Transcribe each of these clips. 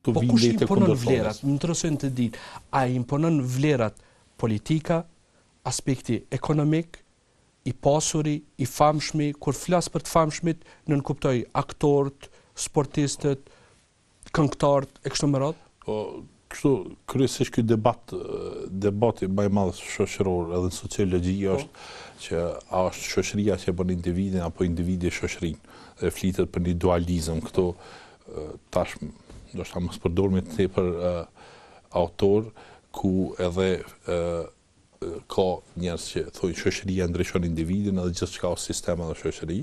Po kush imponon vlerat? Më interesojnë të ditë, a imponon vlerat politika, aspekti ekonomik, i pasuri, i famshmi, kur flas për të famshmit, nënkuptoj aktorët, sportistët, këngëtarët e kështu me radhë? Po, kështu, kryesisht ky debati më i madh shoqëror edhe në sociologji është që a është shoqëria që bën individin apo individi shoqërinë. Dhe flitet për një dualizëm këtu tash ndoshta mos përdormi të tepër autor ku edhe ka njerëz që thonë shoqëria ndryshon individin edhe gjithçka o sistem edhe shoqëri,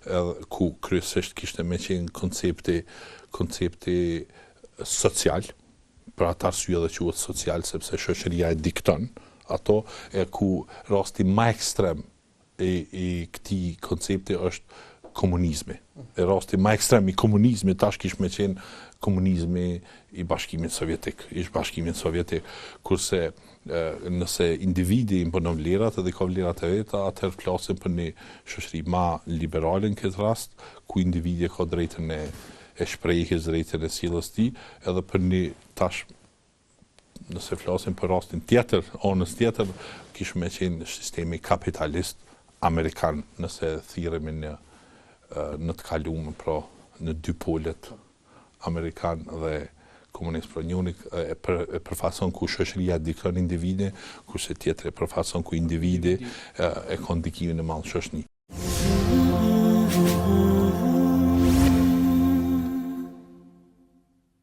edhe ku kryesisht kishte më qenë koncepti social, për atë arsye edhe quhet social sepse shoqëria e dikton ato, e ku rasti më ekstrem i këtij koncepti është komunizmi. E rasti më ekstrem i komunizmit tash kish më qenë komunizmi i Bashkimit Sovjetik, kurse nëse individi imponon vlerat edhe ka vlerat e veta, atëherë flasim për një shoqëri më liberale në këtë rast, ku individi ka drejtën e shprehjes, drejtën e sjelljes tij, edhe për një tash nëse flasim për rastin tjetër, anës tjetër, kish më qenë sistemi kapitalist amerikan, nëse thirremi në të kaluarën, pra në dy polet amerikan dhe komunist, pra njëri e përfason ku shoqëria dikton individin, kurse tjetri e përfason ku individi e ka ndikimin e madh në shoqëri.